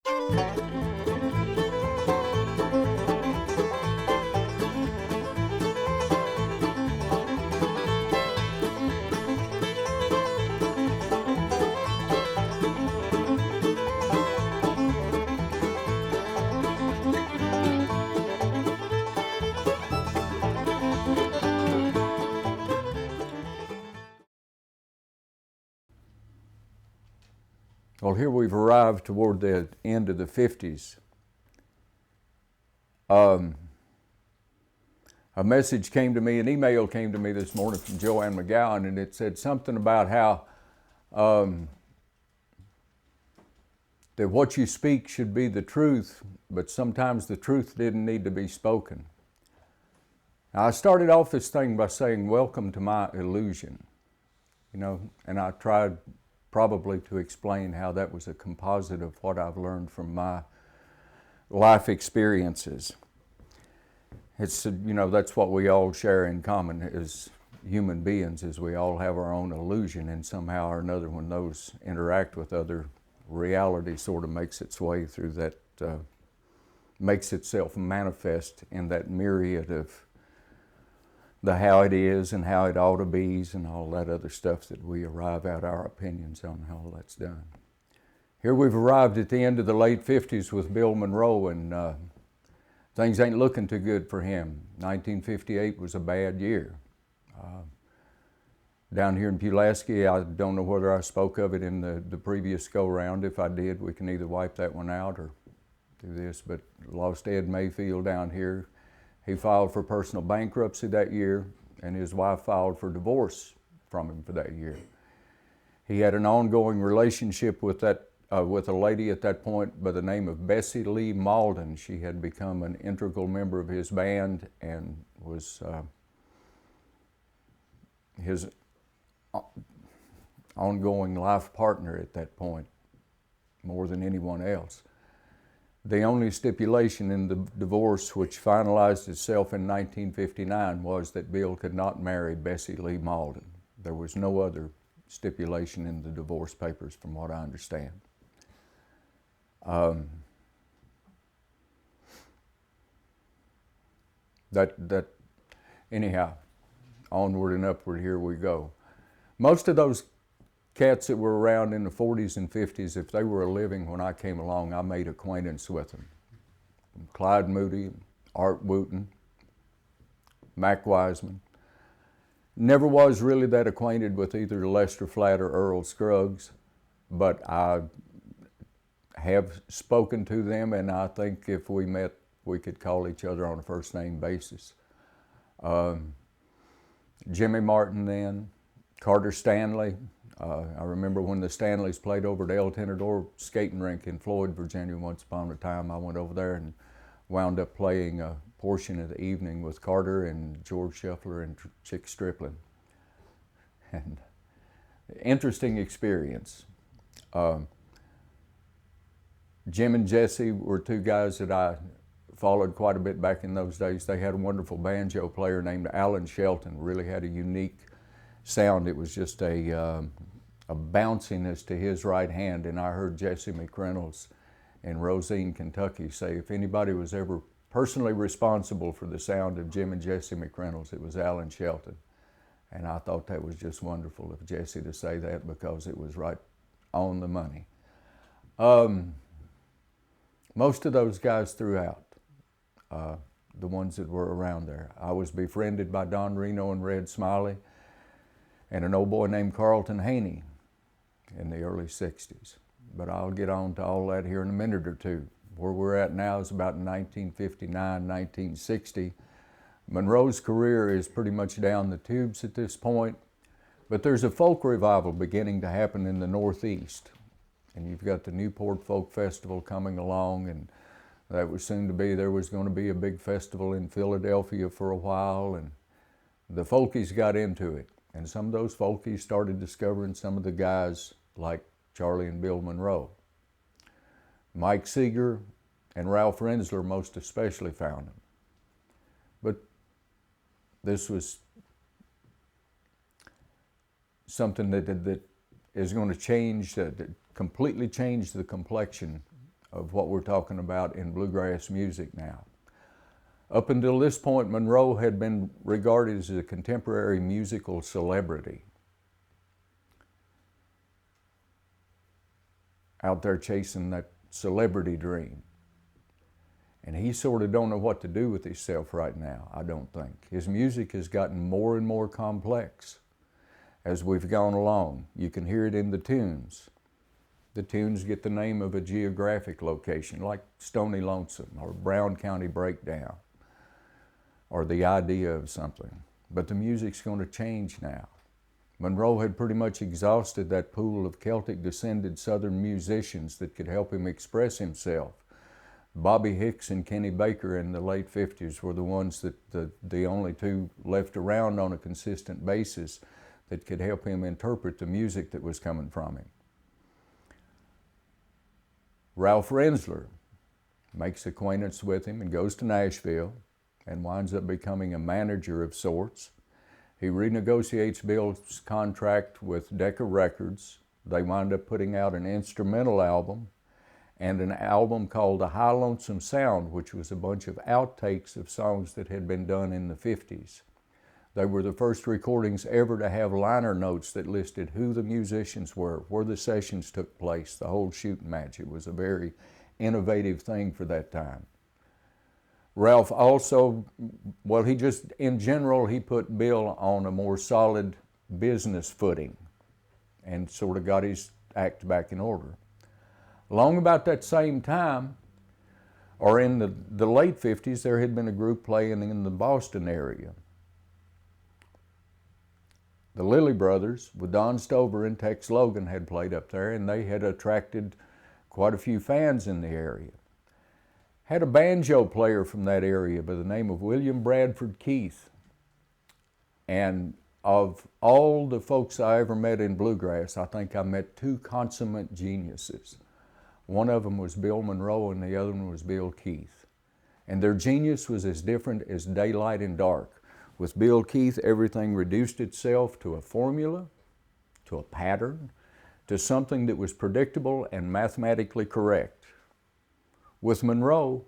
Well, here we've arrived toward the end of the 50s. A message came to me, an email came to me this morning from Joanne McGowan, and it said something about how that what you speak should be the truth, but sometimes the truth didn't need to be spoken. Now, I started off this thing by saying, welcome to my illusion, and I tried probably to explain how that was a composite of what I've learned from my life experiences. It's, that's what we all share in common as human beings, is we all have our own illusion, and somehow or another when those interact with other, reality sort of makes its way through that, makes itself manifest in that myriad of the how it is and how it ought to be and all that other stuff that we arrive at our opinions on how that's done. Here we've arrived at the end of the late 50s with Bill Monroe, and things ain't looking too good for him. 1958 was a bad year. Down here in Pulaski, I don't know whether I spoke of it in the previous go-round. If I did, we can either wipe that one out or do this, but lost Ed Mayfield down here. He filed for personal bankruptcy that year, and his wife filed for divorce from him for that year. He had an ongoing relationship with a lady at that point by the name of Bessie Lee Malden. She had become an integral member of his band and was his ongoing life partner at that point, more than anyone else. The only stipulation in the divorce, which finalized itself in 1959, was that Bill could not marry Bessie Lee Malden. There was no other stipulation in the divorce papers, from what I understand. Anyhow, onward and upward, here we go. Most of those cats that were around in the 40s and 50s, if they were living when I came along, I made acquaintance with them. Clyde Moody, Art Wooten, Mac Wiseman. Never was really that acquainted with either Lester Flatt or Earl Scruggs, but I have spoken to them, and I think if we met, we could call each other on a first name basis. Jimmy Martin then, Carter Stanley. I remember when the Stanleys played over at El Tenedor skating rink in Floyd, Virginia, once upon a time. I went over there and wound up playing a portion of the evening with Carter and George Scheffler and Chick Strickland. And interesting experience. Jim and Jesse were two guys that I followed quite a bit back in those days. They had a wonderful banjo player named Alan Shelton, really had a unique sound. It was just a bounciness to his right hand, and I heard Jesse McReynolds in Rosine, Kentucky say if anybody was ever personally responsible for the sound of Jim and Jesse McReynolds, it was Alan Shelton. And I thought that was just wonderful of Jesse to say that, because it was right on the money. Most of those guys threw out, the ones that were around there. I was befriended by Don Reno and Red Smiley and an old boy named Carlton Haney in the early 60s. But I'll get on to all that here in a minute or two. Where we're at now is about 1959, 1960. Monroe's career is pretty much down the tubes at this point, but there's a folk revival beginning to happen in the Northeast. And you've got the Newport Folk Festival coming along, and that was soon to be, there was going to be a big festival in Philadelphia for a while, and the folkies got into it. And some of those folkies started discovering some of the guys like Charlie and Bill Monroe. Mike Seeger and Ralph Rensler most especially found them. But this was something that is going to change, that completely change the complexion of what we're talking about in bluegrass music now. Up until this point, Monroe had been regarded as a contemporary musical celebrity, out there chasing that celebrity dream. And he sort of don't know what to do with himself right now, I don't think. His music has gotten more and more complex as we've gone along. You can hear it in the tunes. The tunes get the name of a geographic location, like Stony Lonesome or Brown County Breakdown, or the idea of something. But the music's going to change now. Monroe had pretty much exhausted that pool of Celtic-descended Southern musicians that could help him express himself. Bobby Hicks and Kenny Baker in the late 50s were the ones that the only two left around on a consistent basis that could help him interpret the music that was coming from him. Ralph Rensler makes acquaintance with him and goes to Nashville and winds up becoming a manager of sorts. He renegotiates Bill's contract with Decca Records. They wind up putting out an instrumental album and an album called The High Lonesome Sound, which was a bunch of outtakes of songs that had been done in the 50s. They were the first recordings ever to have liner notes that listed who the musicians were, where the sessions took place, the whole shooting match. It was a very innovative thing for that time. Ralph also, well, in general, he put Bill on a more solid business footing and sort of got his act back in order. Along about that same time, or in the late 50s, there had been a group playing in the Boston area. The Lilly Brothers, with Don Stover and Tex Logan, had played up there, and they had attracted quite a few fans in the area. Had a banjo player from that area by the name of William Bradford Keith. And of all the folks I ever met in bluegrass, I think I met two consummate geniuses. One of them was Bill Monroe and the other one was Bill Keith. And their genius was as different as daylight and dark. With Bill Keith, everything reduced itself to a formula, to a pattern, to something that was predictable and mathematically correct. With Monroe,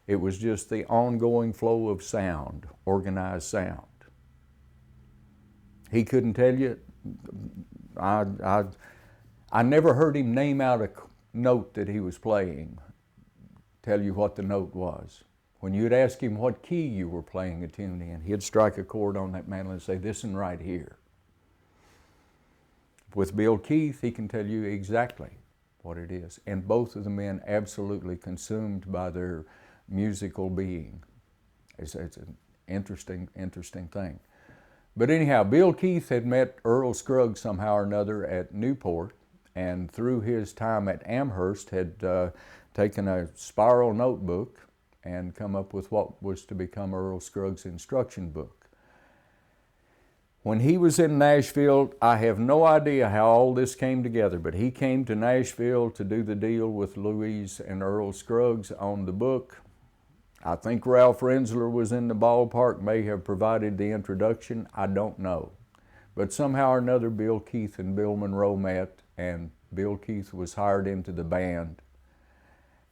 it was just the ongoing flow of sound, organized sound. He couldn't tell you, I never heard him name out a note that he was playing, tell you what the note was. When you'd ask him what key you were playing a tune in, he'd strike a chord on that mantle and say, this one right here. With Bill Keith, he can tell you exactly what it is. And both of the men absolutely consumed by their musical being. It's an interesting thing. But anyhow, Bill Keith had met Earl Scruggs somehow or another at Newport, and through his time at Amherst had taken a spiral notebook and come up with what was to become Earl Scruggs' instruction book. When he was in Nashville, I have no idea how all this came together, but he came to Nashville to do the deal with Louise and Earl Scruggs on the book. I think Ralph Rensler was in the ballpark, may have provided the introduction, I don't know. But somehow or another, Bill Keith and Bill Monroe met, and Bill Keith was hired into the band.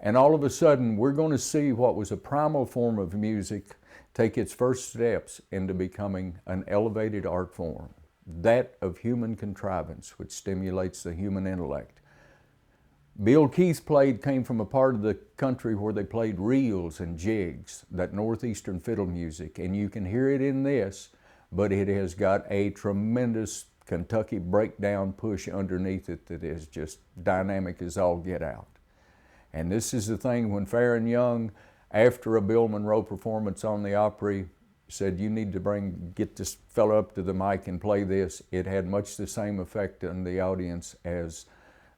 And all of a sudden, we're going to see what was a primal form of music take its first steps into becoming an elevated art form, that of human contrivance, which stimulates the human intellect. Bill Keith came from a part of the country where they played reels and jigs, that northeastern fiddle music, and you can hear it in this, but it has got a tremendous Kentucky breakdown push underneath it that is just dynamic as all get out. And this is the thing when Farron Young, after a Bill Monroe performance on the Opry, said, you need to get this fellow up to the mic and play this. It had much the same effect on the audience as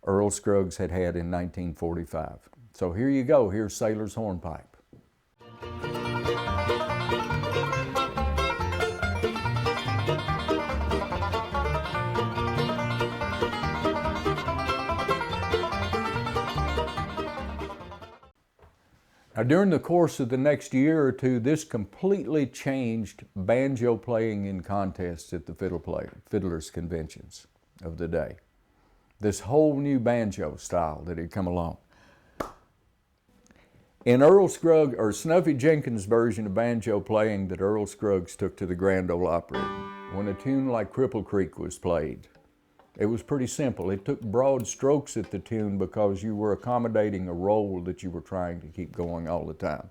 Earl Scruggs had had in 1945. So here you go, here's Sailor's Hornpipe. Now, during the course of the next year or two, this completely changed banjo playing in contests at the fiddlers' conventions of the day. This whole new banjo style that had come along. In Earl Scruggs, or Snuffy Jenkins' version of banjo playing that Earl Scruggs took to the Grand Ole Opry, when a tune like Cripple Creek was played, it was pretty simple. It took broad strokes at the tune because you were accommodating a role that you were trying to keep going all the time.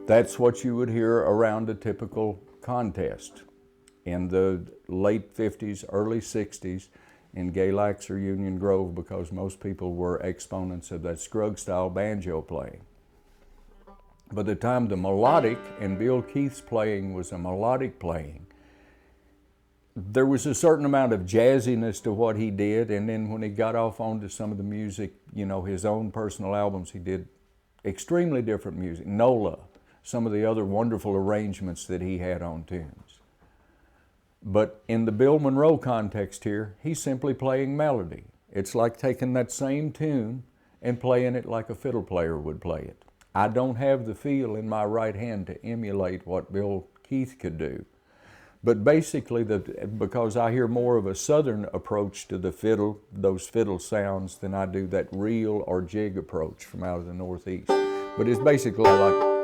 That's what you would hear around a typical contest in the late 50s, early 60s in Galax or Union Grove, because most people were exponents of that Scruggs-style banjo playing. By the time the melodic, and Bill Keith's playing was a melodic playing, there was a certain amount of jazziness to what he did, and then when he got off onto some of the music, you know, his own personal albums, he did extremely different music. Nola, some of the other wonderful arrangements that he had on tunes. But in the Bill Monroe context here, he's simply playing melody. It's like taking that same tune and playing it like a fiddle player would play it. I don't have the feel in my right hand to emulate what Bill Keith could do. But basically, because I hear more of a southern approach to the fiddle, those fiddle sounds, than I do that reel or jig approach from out of the Northeast. But it's basically like...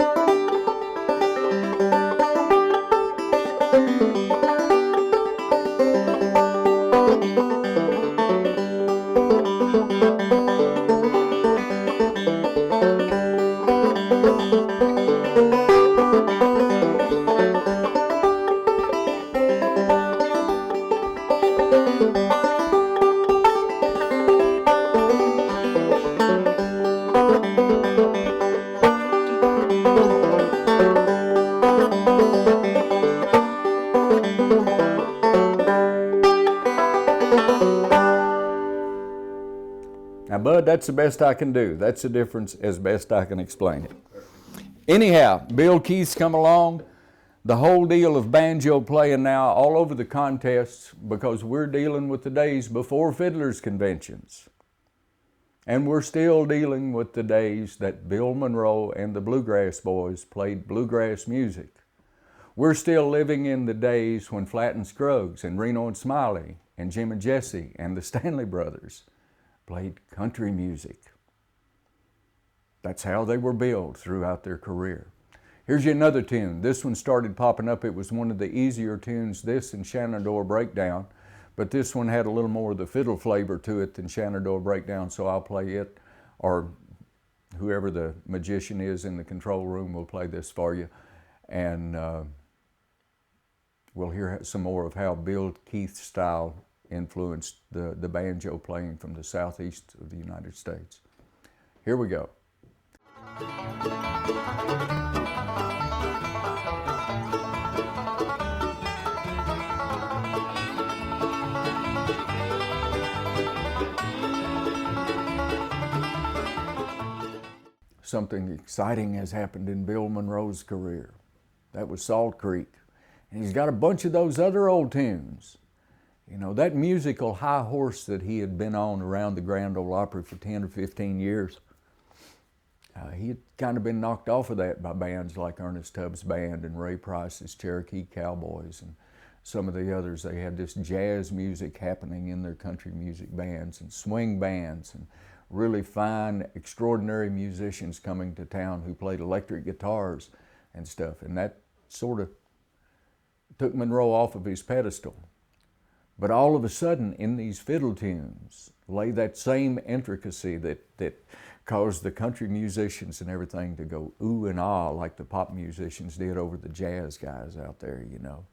Now, Bud, that's the best I can do. That's the difference as best I can explain it. Anyhow, Bill Keith's come along. The whole deal of banjo playing now all over the contests, because we're dealing with the days before fiddlers' conventions. And we're still dealing with the days that Bill Monroe and the Bluegrass Boys played bluegrass music. We're still living in the days when Flatt and Scruggs and Reno and Smiley and Jim and Jesse and the Stanley Brothers played country music. That's how they were billed throughout their career. Here's you another tune. This one started popping up. It was one of the easier tunes, this and Shenandoah Breakdown, but this one had a little more of the fiddle flavor to it than Shenandoah Breakdown, so I'll play it, or whoever the magician is in the control room will play this for you, and we'll hear some more of how Bill Keith's style influenced the banjo playing from the southeast of the United States. Here we go. Something exciting has happened in Bill Monroe's career. That was Salt Creek. And he's got a bunch of those other old tunes. You know, that musical high horse that he had been on around the Grand Ole Opry for 10 or 15 years, he had kind of been knocked off of that by bands like Ernest Tubbs Band and Ray Price's Cherokee Cowboys and some of the others. They had this jazz music happening in their country music bands and swing bands and really fine, extraordinary musicians coming to town who played electric guitars and stuff. And that sort of took Monroe off of his pedestal. But all of a sudden, in these fiddle tunes, lay that same intricacy that caused the country musicians and everything to go ooh and ah like the pop musicians did over the jazz guys out there, you know.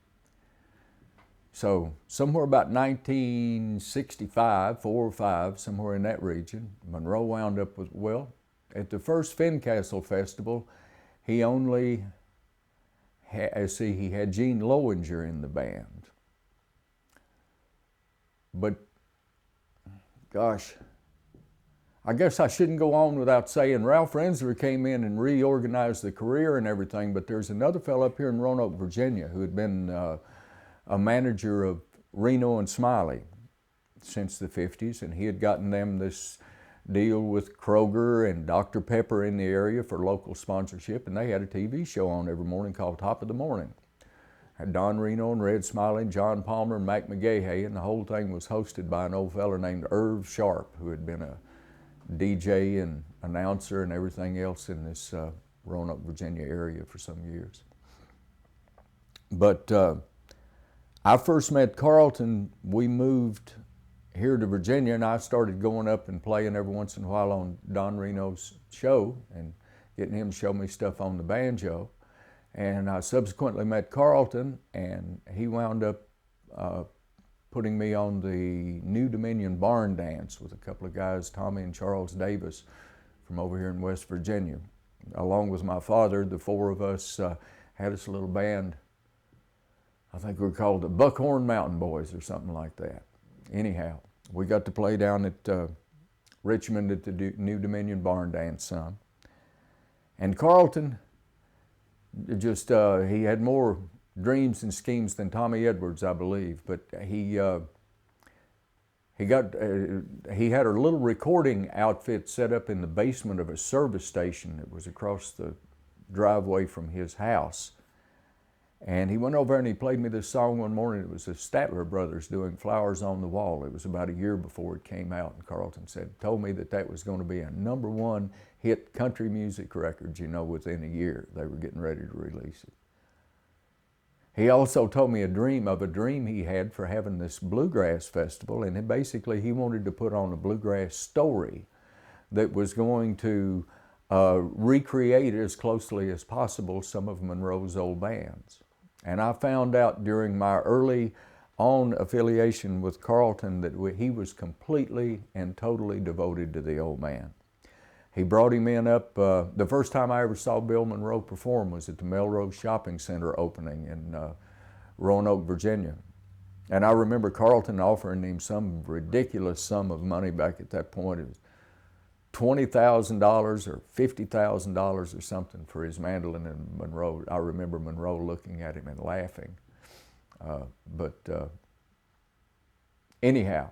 So somewhere about 1965, 4 or 5, somewhere in that region, Monroe wound up with, well, at the first Fincastle Festival, he only had, he had Gene Lowinger in the band. But gosh, I guess I shouldn't go on without saying Ralph Rensler came in and reorganized the career and everything, but there's another fellow up here in Roanoke, Virginia, who had been a manager of Reno and Smiley since the 50s, and he had gotten them this deal with Kroger and Dr. Pepper in the area for local sponsorship, and they had a TV show on every morning called Top of the Morning. Had Don Reno and Red Smiley and John Palmer and Mac McGahey, and the whole thing was hosted by an old fella named Irv Sharp, who had been a DJ and announcer and everything else in this Roanoke, Virginia area for some years. But I first met Carlton, we moved here to Virginia, and I started going up and playing every once in a while on Don Reno's show and getting him to show me stuff on the banjo. And I subsequently met Carlton, and he wound up putting me on the New Dominion Barn Dance with a couple of guys, Tommy and Charles Davis, from over here in West Virginia. Along with my father, the four of us had us a little band. I think we were called the Buckhorn Mountain Boys or something like that. Anyhow, we got to play down at Richmond at the New Dominion Barn Dance some. And Carlton, just he had more dreams and schemes than Tommy Edwards, I believe. But he had a little recording outfit set up in the basement of a service station that was across the driveway from his house. And he went over and he played me this song one morning. It was the Statler Brothers doing Flowers on the Wall. It was about a year before it came out, and Carlton told me that was going to be a #1 hit country music record, within a year. They were getting ready to release it. He also told me a dream he had for having this bluegrass festival, and basically he wanted to put on a bluegrass story that was going to recreate as closely as possible some of Monroe's old bands. And I found out during my early on affiliation with Carlton that he was completely and totally devoted to the old man. He brought him in up, the first time I ever saw Bill Monroe perform was at the Melrose Shopping Center opening in Roanoke, Virginia. And I remember Carlton offering him some ridiculous sum of money back at that point. It was $20,000 or $50,000 or something for his mandolin, and Monroe, I remember Monroe looking at him and laughing. Anyhow,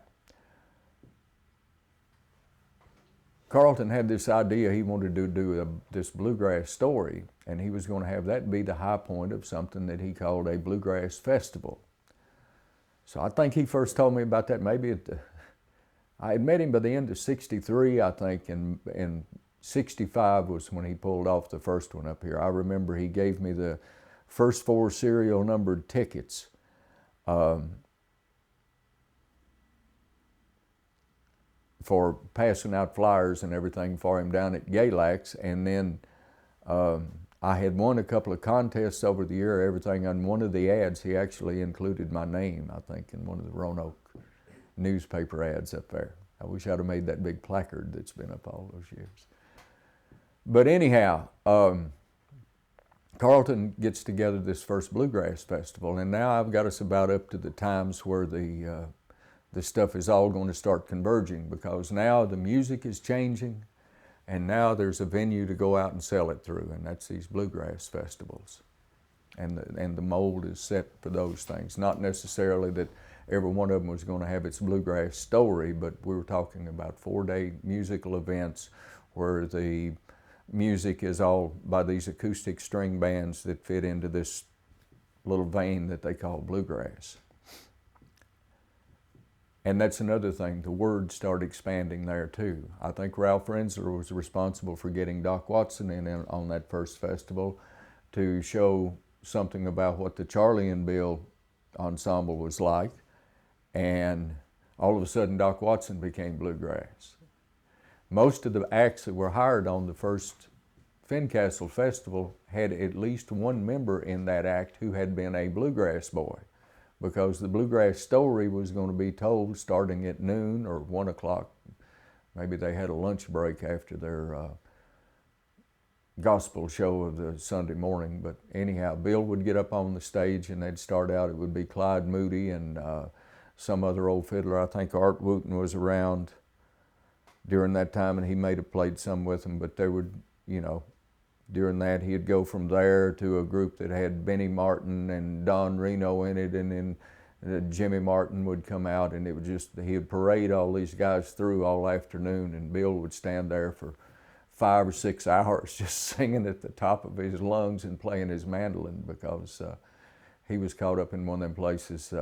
Carlton had this idea he wanted to do this bluegrass story, and he was going to have that be the high point of something that he called a bluegrass festival. So I think he first told me about that maybe I had met him by the end of '63, I think, and '65 was when he pulled off the first one up here. I remember he gave me the first 4 serial numbered tickets. For passing out flyers and everything for him down at Galax, and then I had won a couple of contests over the year, everything. On one of the ads, he actually included my name, I think, in one of the Roanoke newspaper ads up there. I wish I'd have made that big placard that's been up all those years. But anyhow, Carlton gets together this first bluegrass festival, and now I've got us about up to the times where the stuff is all going to start converging, because now the music is changing, and now there's a venue to go out and sell it through, and that's these bluegrass festivals. And the mold is set for those things. Not necessarily that every one of them was going to have its bluegrass story, but we were talking about 4-day musical events where the music is all by these acoustic string bands that fit into this little vein that they call bluegrass. And that's another thing, the word started expanding there too. I think Ralph Rensler was responsible for getting Doc Watson in on that first festival to show something about what the Charlie and Bill ensemble was like. And all of a sudden, Doc Watson became bluegrass. Most of the acts that were hired on the first Fincastle Festival had at least one member in that act who had been a bluegrass boy, because the bluegrass story was going to be told starting at noon or 1 o'clock. Maybe they had a lunch break after their gospel show of the Sunday morning. But anyhow, Bill would get up on the stage and they'd start out. It would be Clyde Moody and some other old fiddler. I think Art Wooten was around during that time, and he may have played some with them, but they would, you know, during that he'd go from there to a group that had Benny Martin and Don Reno in it, and then Jimmy Martin would come out, and it would just, he would parade all these guys through all afternoon, and Bill would stand there for 5 or 6 hours just singing at the top of his lungs and playing his mandolin, because he was caught up in one of them places.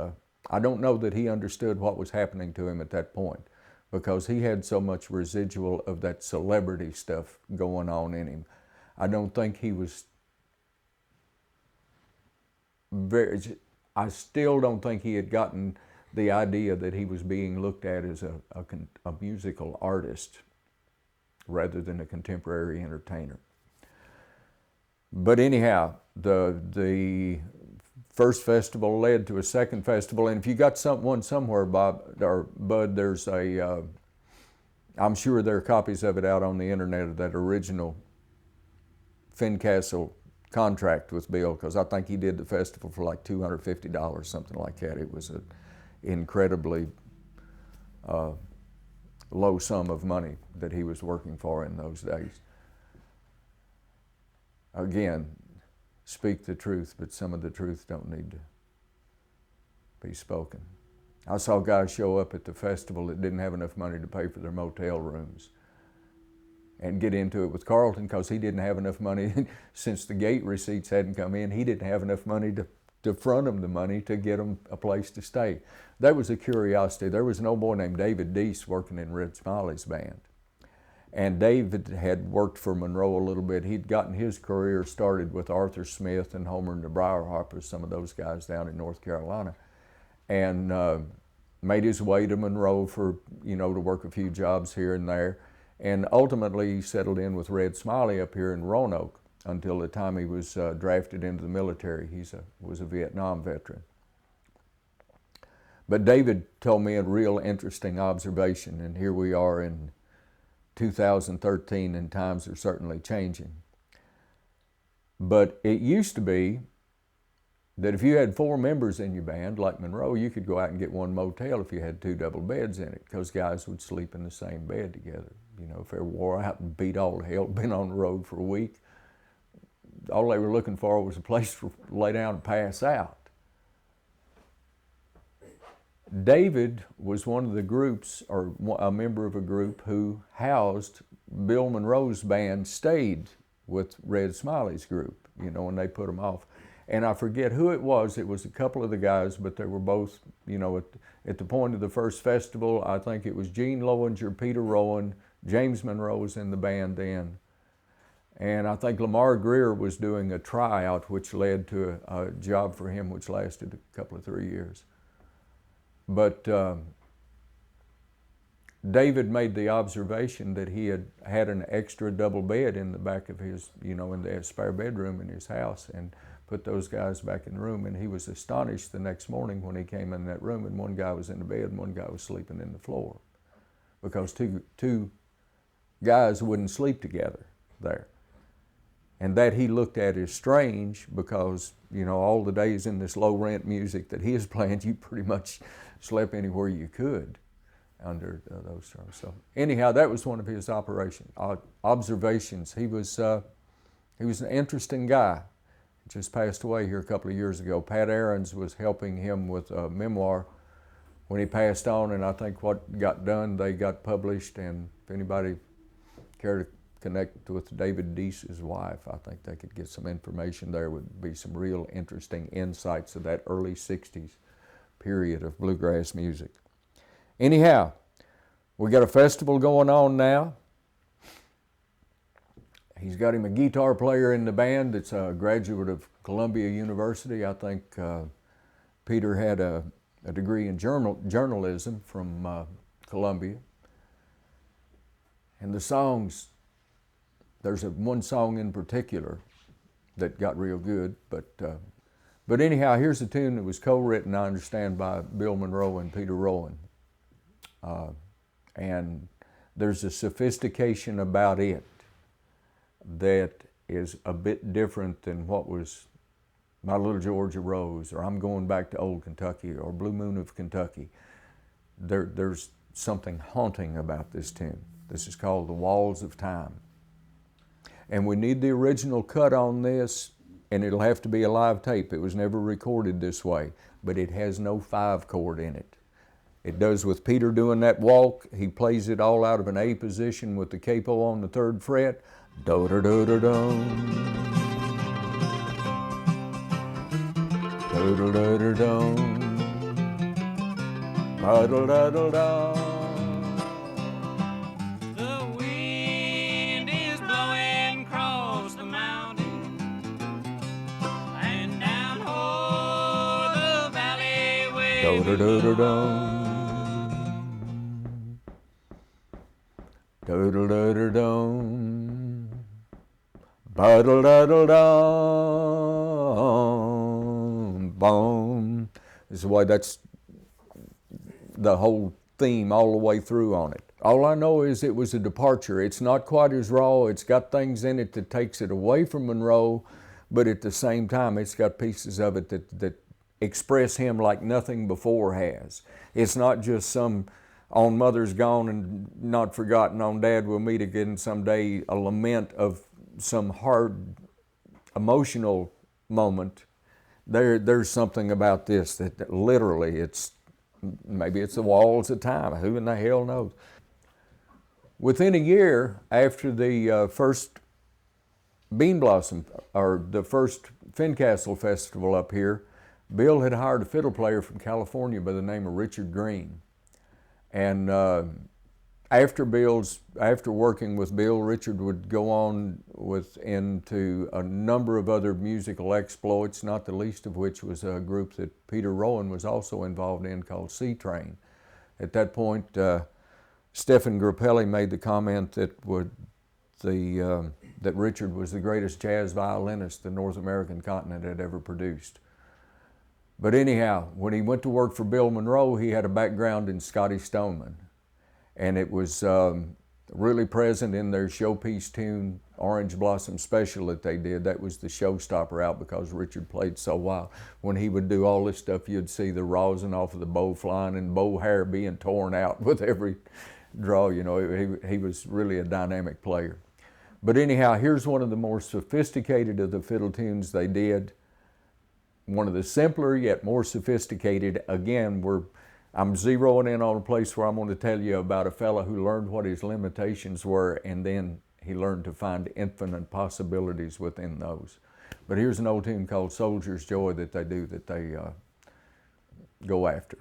I don't know that he understood what was happening to him at that point, because he had so much residual of that celebrity stuff going on in him. I don't think he was I still don't think he had gotten the idea that he was being looked at as a musical artist rather than a contemporary entertainer. But anyhow, the first festival led to a second festival, and if you got one somewhere, Bob or Bud, there's a, I'm sure there are copies of it out on the internet of that original Fincastle contract with Bill, because I think he did the festival for like $250, something like that. It was an incredibly low sum of money that he was working for in those days. Again, speak the truth, but some of the truth don't need to be spoken. I saw guys show up at the festival that didn't have enough money to pay for their motel rooms and get into it with Carlton because he didn't have enough money. Since the gate receipts hadn't come in, he didn't have enough money to front them the money to get them a place to stay. That was a curiosity. There was an old boy named David Deese working in Red Smiley's band. And David had worked for Monroe a little bit. He'd gotten his career started with Arthur Smith and Homer and the Briarhoppers, some of those guys down in North Carolina, and made his way to Monroe for, you know, to work a few jobs here and there. And ultimately he settled in with Red Smiley up here in Roanoke until the time he was drafted into the military. He was a Vietnam veteran. But David told me a real interesting observation, and here we are in 2013 and times are certainly changing. But it used to be that if you had 4 members in your band, like Monroe, you could go out and get one motel if you had 2 double beds in it, because guys would sleep in the same bed together. You know, if they were wore out and beat all to hell, been on the road for a week, all they were looking for was a place to lay down and pass out. David was one of the groups, or a member of a group, who housed Bill Monroe's band, stayed with Red Smiley's group, you know, when they put them off. And I forget who it was a couple of the guys, but they were both, you know, at the point of the first festival, I think it was Gene Lowinger, Peter Rowan, James Monroe was in the band then. And I think Lamar Greer was doing a tryout, which led to a job for him, which lasted a couple of 3 years. But David made the observation that he had an extra double bed in the back of his, you know, in the spare bedroom in his house, and put those guys back in the room. And he was astonished the next morning when he came in that room, and one guy was in the bed and one guy was sleeping in the floor, because two guys wouldn't sleep together there. And that he looked at as strange, because, you know, all the days in this low rent music that he was playing, you pretty much slept anywhere you could under those terms. So anyhow, that was one of his observations. He was an interesting guy. Just passed away here a couple of years ago. Pat Aarons was helping him with a memoir when he passed on, and I think what got done, they got published, and if anybody cared to connect with David Deese's wife, I think they could get some information there. Would be some real interesting insights of that early 60s period of bluegrass music. Anyhow, we got a festival going on now. He's got him a guitar player in the band that's a graduate of Columbia University. I think Peter had a degree in journalism from Columbia. And the songs, there's one song in particular that got real good, but anyhow, here's a tune that was co-written, I understand, by Bill Monroe and Peter Rowan. And there's a sophistication about it that is a bit different than what was My Little Georgia Rose, or I'm Going Back to Old Kentucky, or Blue Moon of Kentucky. There's something haunting about this tune. This is called The Walls of Time. And we need the original cut on this, and it'll have to be a live tape. It was never recorded this way, but it has no 5 chord in it. It does with Peter doing that walk. He plays it all out of an A position with the capo on the 3rd fret. Do-do-do-do-dum. Do-do-do-do-dum. Da-da-da-da-da. The wind is blowing across the mountain and down o'er the valley way. Do-do-do-do-dum. Do-do-do-do-dum. Ba-da-da-da-dum. Boom. This is why that's the whole theme all the way through on it. All I know is it was a departure. It's not quite as raw. It's got things in it that takes it away from Monroe, but at the same time, it's got pieces of it that express him like nothing before has. It's not just some on Mother's Gone and Not Forgotten, on Dad We'll Meet Again Someday, a lament of some hard emotional moment. There's something about this that literally maybe it's the walls of time. Who in the hell knows? Within a year after the first Bean Blossom, or the first Fincastle Festival up here, Bill had hired a fiddle player from California by the name of Richard Green. And after working with Bill, Richard would go on into a number of other musical exploits, not the least of which was a group that Peter Rowan was also involved in called Sea Train. At that point, Stephen Grappelli made the comment that Richard was the greatest jazz violinist the North American continent had ever produced. But anyhow, when he went to work for Bill Monroe, he had a background in Scotty Stoneman. And it was really present in their showpiece tune, Orange Blossom Special, that they did. That was the showstopper out because Richard played so well. When he would do all this stuff, you'd see the rosin off of the bow flying and bow hair being torn out with every draw. You know, he was really a dynamic player. But anyhow, here's one of the more sophisticated of the fiddle tunes they did. One of the simpler yet more sophisticated. Again, I'm zeroing in on a place where I'm going to tell you about a fella who learned what his limitations were, and then he learned to find infinite possibilities within those. But here's an old tune called Soldier's Joy that they go after.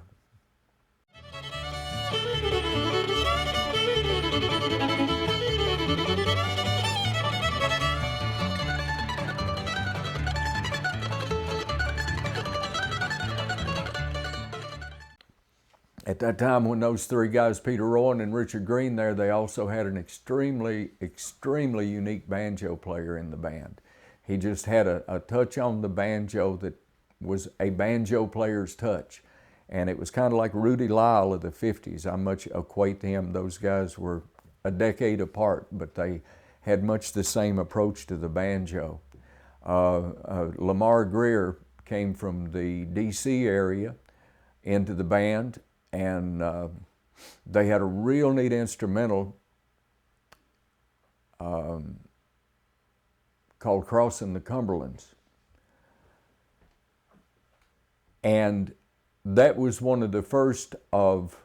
At that time, when those 3 guys, Peter Rowan and Richard Green there, they also had an extremely, extremely unique banjo player in the band. He just had a touch on the banjo that was a banjo player's touch. And it was kind of like Rudy Lyle of the 50s. I much equate him. Those guys were a decade apart, but they had much the same approach to the banjo. Lamar Greer came from the D.C. area into the band, and they had a real neat instrumental called Crossing the Cumberlands. And that was one of the first of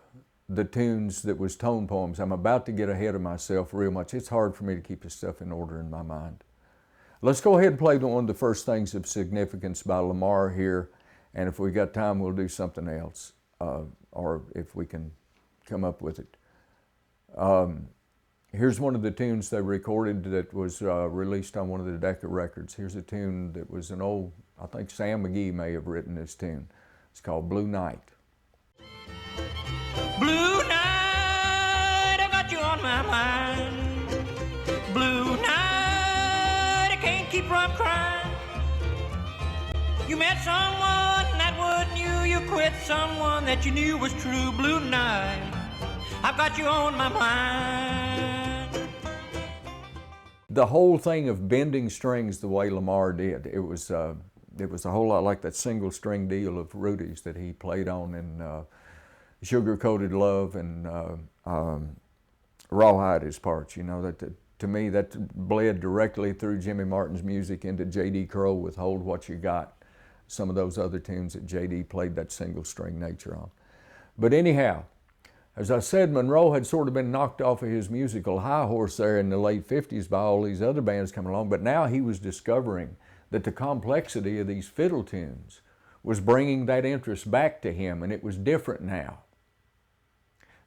the tunes that was tone poems. I'm about to get ahead of myself real much. It's hard for me to keep this stuff in order in my mind. Let's go ahead and play one of the first things of significance by Lamar here, and if we got time, we'll do something else, or if we can come up with it. Here's one of the tunes they recorded that was released on one of the Decca records. Here's a tune that was an old, I think Sam McGee may have written this tune. It's called Blue Night. Blue night, I got you on my mind. Blue night, I can't keep from crying. You met someone that wasn't you. You quit someone that you knew was true. Blue night, I've got you on my mind. The whole thing of bending strings the way Lamar did, it was it was a whole lot like that single string deal of Rudy's that he played on in Sugar Coated Love and Rawhide his parts. You know, that to me that bled directly through Jimmy Martin's music into J.D. Crowe with Hold What You Got. Some of those other tunes that J.D. played that single string nature on. But anyhow, as I said, Monroe had sort of been knocked off of his musical high horse there in the late 50s by all these other bands coming along, but now he was discovering that the complexity of these fiddle tunes was bringing that interest back to him, and it was different now.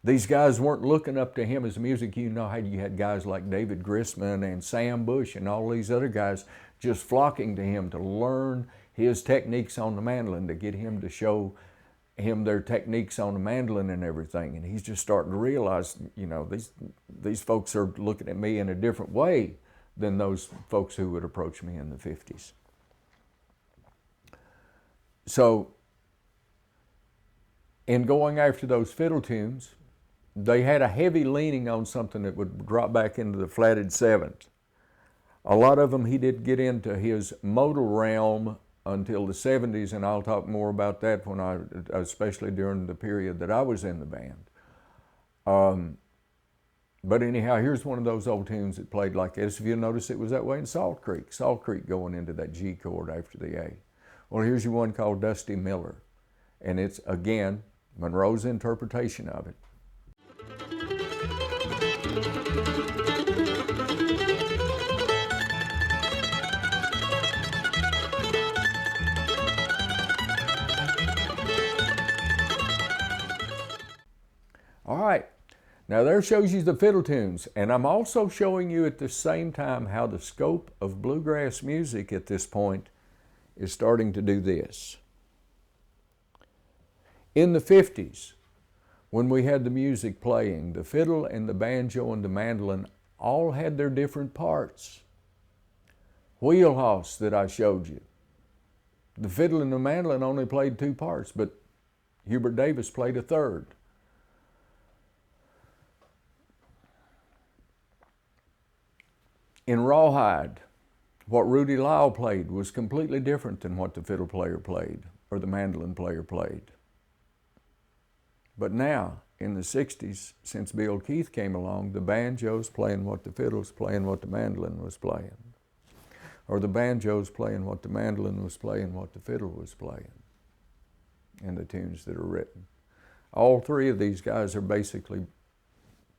These guys weren't looking up to him as music. You know how you had guys like David Grisman and Sam Bush and all these other guys just flocking to him to learn his techniques on the mandolin, to get him to show him their techniques on the mandolin and everything. And he's just starting to realize, you know, these folks are looking at me in a different way than those folks who would approach me in the 50s. So in going after those fiddle tunes, they had a heavy leaning on something that would drop back into the flatted seventh. A lot of them he did get into his modal realm until the 70s, and I'll talk more about that when especially during the period that I was in the band. But anyhow, here's one of those old tunes that played like this. If you notice, it was that way in Salt Creek going into that G chord after the A. Well, here's your one called Dusty Miller, and it's, again, Monroe's interpretation of it. All right, now there shows you the fiddle tunes, and I'm also showing you at the same time how the scope of bluegrass music at this point is starting to do this. In the 50s, when we had the music playing, the fiddle and the banjo and the mandolin all had their different parts. Wheelhouse that I showed you, the fiddle and the mandolin only played two parts, but Hubert Davis played a third. In Rawhide, what Rudy Lyle played was completely different than what the fiddle player played or the mandolin player played. But now, in the 60s, since Bill Keith came along, the banjo's playing what the fiddle's playing, what the mandolin was playing. Or the banjo's playing what the mandolin was playing, what the fiddle was playing in the tunes that are written. All three of these guys are basically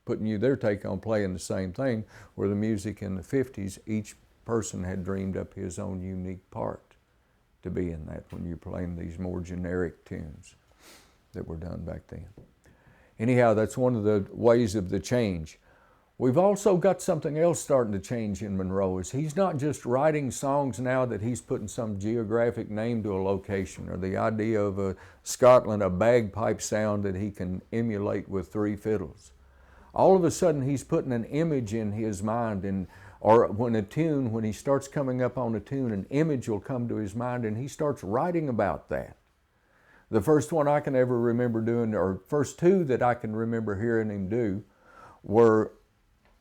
putting you their take on playing the same thing, where the music in the 50s, each person had dreamed up his own unique part to be in that when you're playing these more generic tunes that were done back then. Anyhow, that's one of the ways of the change. We've also got something else starting to change in Monroe, is he's not just writing songs now that he's putting some geographic name to a location, or the idea of Scotland, a bagpipe sound that he can emulate with three fiddles. All of a sudden he's putting an image in his mind, or when he starts coming up on a tune, an image will come to his mind and he starts writing about that. The first one I can ever remember doing, or first two that I can remember hearing him do, were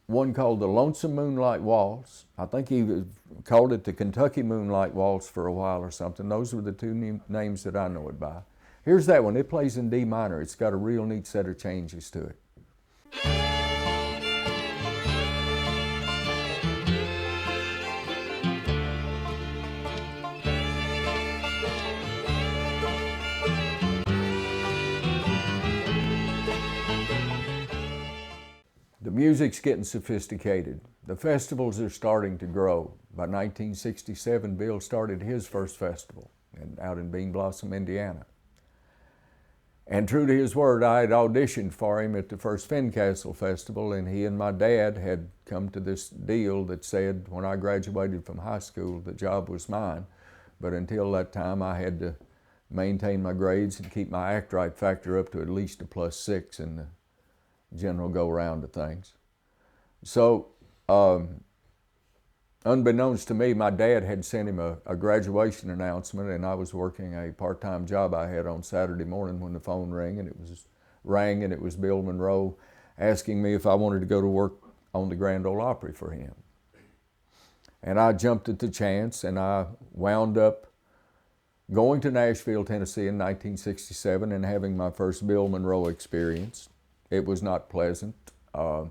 one called the Lonesome Moonlight Waltz. I think he called it the Kentucky Moonlight Waltz for a while or something. Those were the two names that I know it by. Here's that one. It plays in D minor. It's got a real neat set of changes to it. The music's getting sophisticated. The festivals are starting to grow. By 1967, Bill started his first festival out in Bean Blossom, Indiana. And true to his word, I had auditioned for him at the first Fincastle Festival, and he and my dad had come to this deal that said when I graduated from high school, the job was mine. But until that time, I had to maintain my grades and keep my act right factor up to at least a +6 in the general go-round of things. So, unbeknownst to me, my dad had sent him a graduation announcement, and I was working a part-time job I had on Saturday morning when the phone rang, and it was Bill Monroe asking me if I wanted to go to work on the Grand Ole Opry for him. And I jumped at the chance, and I wound up going to Nashville, Tennessee in 1967 and having my first Bill Monroe experience. It was not pleasant. I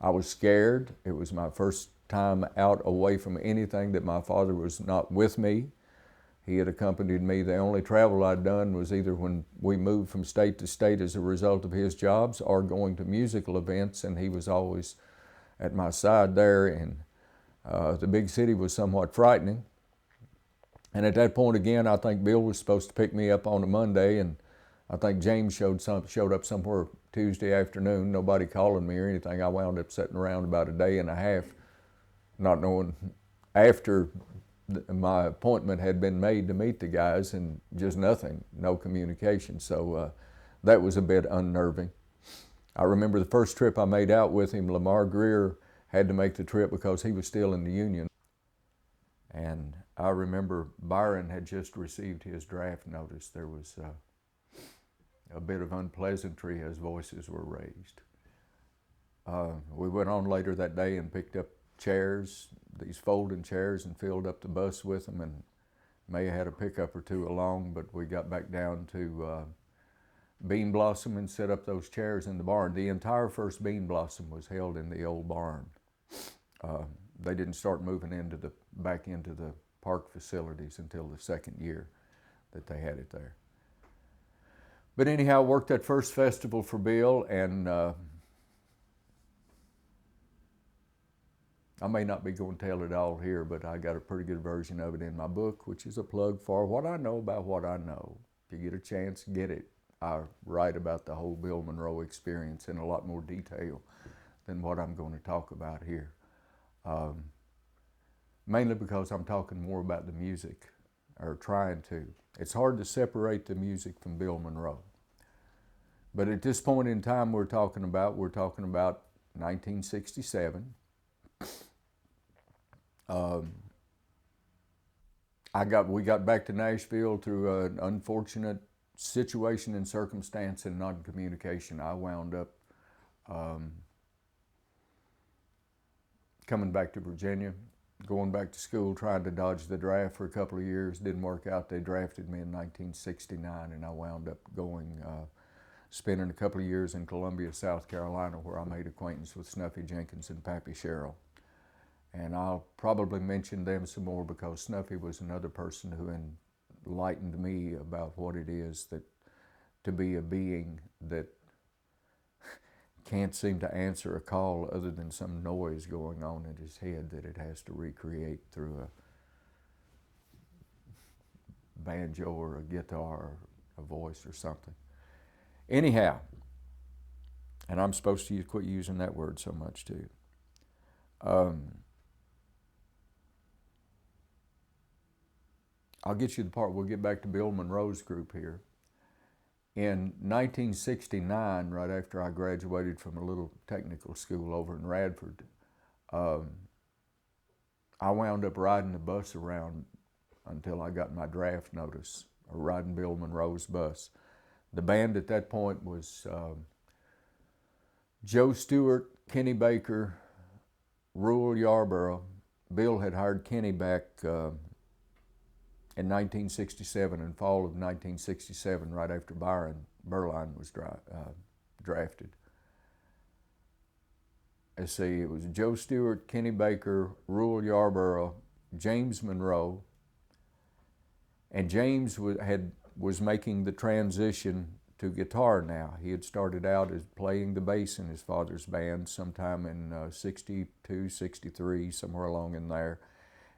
was scared. It was my first time out away from anything that my father was not with me. He had accompanied me. The only travel I'd done was either when we moved from state to state as a result of his jobs or going to musical events, and he was always at my side there. And the big city was somewhat frightening. And at that point again, I think Bill was supposed to pick me up on a Monday, and I think James showed up somewhere Tuesday afternoon, nobody calling me or anything. I wound up sitting around about a day and a half, not knowing after my appointment had been made to meet the guys, and just nothing, no communication. So that was a bit unnerving. I remember the first trip I made out with him, Lamar Greer had to make the trip because he was still in the Union. And I remember Byron had just received his draft notice. There was a bit of unpleasantry as voices were raised. We went on later that day and picked up chairs, these folding chairs, and filled up the bus with them, and may have had a pickup or two along, but we got back down to Bean Blossom and set up those chairs in the barn. The entire first Bean Blossom was held in the old barn. They didn't start moving back into the park facilities until the second year that they had it there. But anyhow, worked that first festival for Bill, and I may not be going to tell it all here, but I got a pretty good version of it in my book, which is a plug for what I know about what I know. If you get a chance, get it. I write about the whole Bill Monroe experience in a lot more detail than what I'm going to talk about here. Mainly because I'm talking more about the music, or trying to. It's hard to separate the music from Bill Monroe. But at this point in time we're talking about 1967. We got back to Nashville through an unfortunate situation and circumstance and non-communication. I wound up coming back to Virginia, going back to school, trying to dodge the draft for a couple of years. Didn't work out. They drafted me in 1969, and I wound up spending a couple of years in Columbia, South Carolina, where I made acquaintance with Snuffy Jenkins and Pappy Sherrill. And I'll probably mention them some more because Snuffy was another person who enlightened me about what it is that to be a being that can't seem to answer a call other than some noise going on in his head that it has to recreate through a banjo or a guitar or a voice or something. Anyhow, and I'm supposed to quit using that word so much too. I'll get you the part. We'll get back to Bill Monroe's group here. In 1969, right after I graduated from a little technical school over in Radford, I wound up riding the bus around until I got my draft notice, or riding Bill Monroe's bus. The band at that point was Joe Stewart, Kenny Baker, Rural Yarborough. Bill had hired Kenny back in 1967, in fall of 1967, right after Berline was drafted. Let's see, it was Joe Stewart, Kenny Baker, Rural Yarborough, James Monroe, and James was making the transition to guitar now. He had started out as playing the bass in his father's band sometime in 62, 63, somewhere along in there.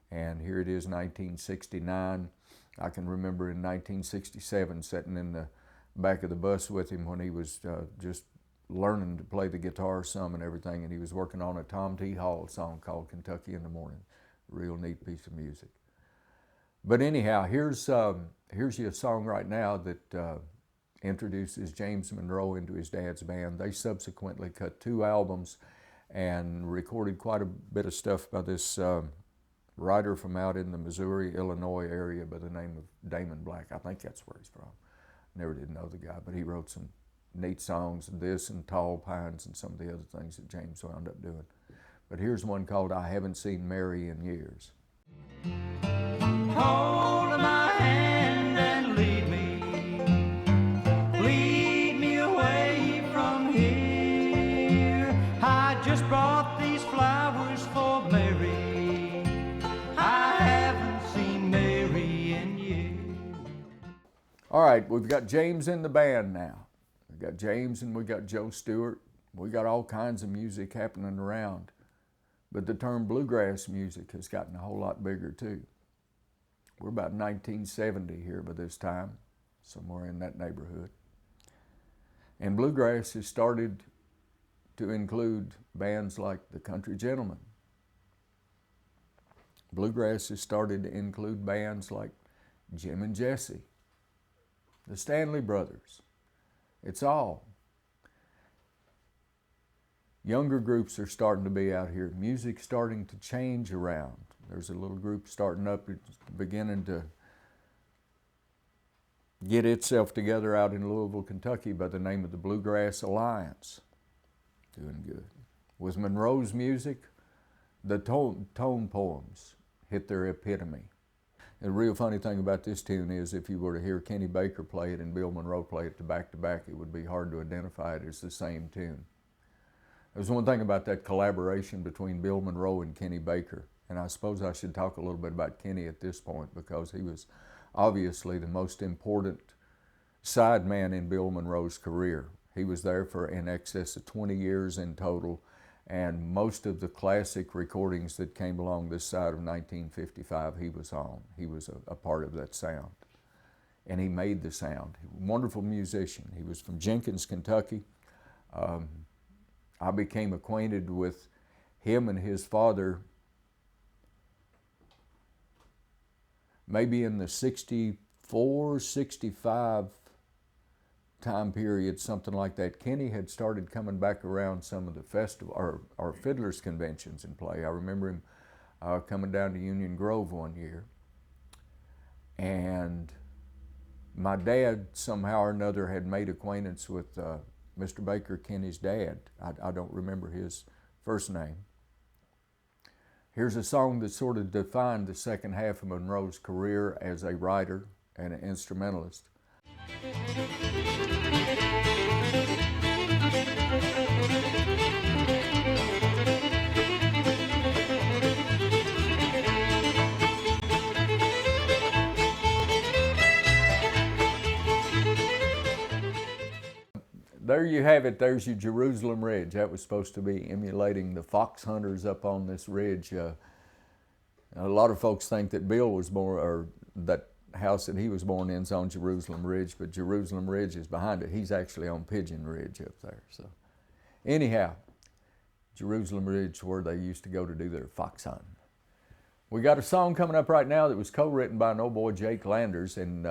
And here it is, 1969. I can remember in 1967 sitting in the back of the bus with him when he was just learning to play the guitar some and everything, and he was working on a Tom T. Hall song called Kentucky in the Morning. Real neat piece of music. But anyhow, here's your song right now that introduces James Monroe into his dad's band. They subsequently cut 2 albums and recorded quite a bit of stuff by this writer from out in the Missouri, Illinois area by the name of Damon Black. I think that's where he's from. Never did know the guy, but he wrote some neat songs, this and Tall Pines and some of the other things that James wound up doing. But here's one called I Haven't Seen Mary in Years. Hold my hand brought these flowers for Mary. I haven't seen Mary in years. All right, we've got James in the band now. We've got James and we've got Joe Stewart. We got all kinds of music happening around. But the term bluegrass music has gotten a whole lot bigger too. We're about 1970 here by this time, somewhere in that neighborhood. And bluegrass has started to include bands like the Country Gentlemen. Bluegrass has started to include bands like Jim and Jesse, the Stanley Brothers. It's all. Younger groups are starting to be out here. Music's starting to change around. There's a little group starting up, it's beginning to get itself together out in Louisville, Kentucky by the name of the Bluegrass Alliance. Doing good. With Monroe's music, the tone poems hit their epitome. The real funny thing about this tune is if you were to hear Kenny Baker play it and Bill Monroe play it back to back, it would be hard to identify it as the same tune. There's one thing about that collaboration between Bill Monroe and Kenny Baker, and I suppose I should talk a little bit about Kenny at this point because he was obviously the most important side man in Bill Monroe's career. He was there for in excess of 20 years in total, and most of the classic recordings that came along this side of 1955 he was on. He was a part of that sound, and he made the sound. Wonderful musician. He was from Jenkins, Kentucky. I became acquainted with him and his father maybe in the 64, 65 time period, something like that. Kenny had started coming back around some of the festival or fiddlers conventions and play. I remember him coming down to Union Grove one year. And my dad somehow or another had made acquaintance with Mr. Baker, Kenny's dad. I don't remember his first name. Here's a song that sort of defined the second half of Monroe's career as a writer and an instrumentalist. There you have it. There's your Jerusalem Ridge. That was supposed to be emulating the fox hunters up on this ridge. A lot of folks think that Bill was born, or that house that he was born in is on Jerusalem Ridge, but Jerusalem Ridge is behind it. He's actually on Pigeon Ridge up there. So anyhow, Jerusalem Ridge where they used to go to do their fox hunting. We got a song coming up right now that was co-written by an old boy, Jake Landers, and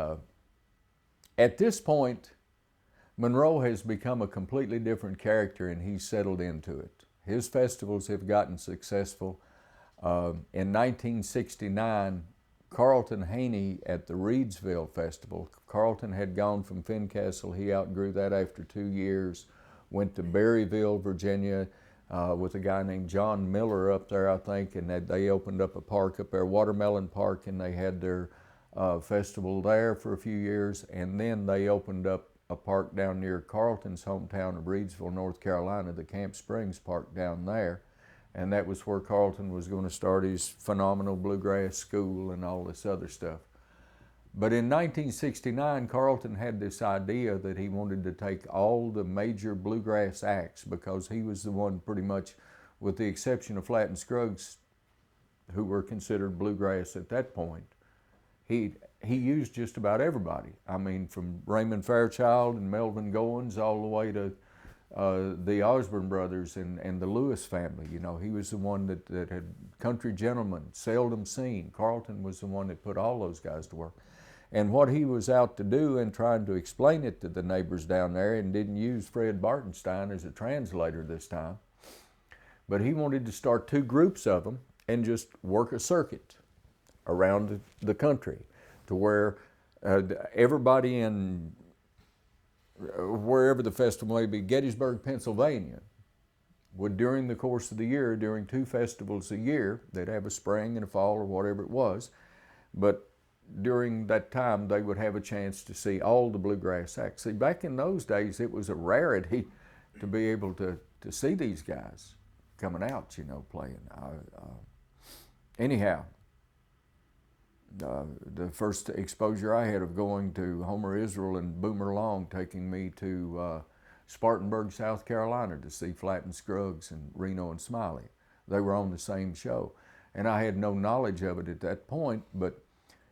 at this point, Monroe has become a completely different character and he's settled into it. His festivals have gotten successful. In 1969, Carlton Haney at the Reedsville Festival. Carlton had gone from Fincastle. He outgrew that after 2 years. Went to Berryville, Virginia, with a guy named John Miller up there, I think, and they opened up a park up there, Watermelon Park, and they had their festival there for a few years. And then they opened up a park down near Carlton's hometown of Reedsville, North Carolina, the Camp Springs Park down there. And that was where Carlton was going to start his phenomenal bluegrass school and all this other stuff. But in 1969, Carlton had this idea that he wanted to take all the major bluegrass acts, because he was the one pretty much, with the exception of Flatt and Scruggs, who were considered bluegrass at that point. He used just about everybody. I mean, from Raymond Fairchild and Melvin Goins all the way to the Osborne brothers and the Lewis family. You know, he was the one that had Country Gentlemen, Seldom Seen. Carlton was the one that put all those guys to work. And what he was out to do and trying to explain it to the neighbors down there, and didn't use Fred Bartenstein as a translator this time, but he wanted to start 2 groups of them and just work a circuit around the country to where everybody in wherever the festival may be, Gettysburg, Pennsylvania, would during the course of the year, during 2 festivals a year, they'd have a spring and a fall or whatever it was, but during that time they would have a chance to see all the bluegrass acts. See, back in those days it was a rarity to be able to see these guys. coming out, playing. Anyhow, the first exposure I had of going to Homer Israel and Boomer Long taking me to Spartanburg, South Carolina to see Flatt and Scruggs and Reno and Smiley. They were on the same show. And I had no knowledge of it at that point, but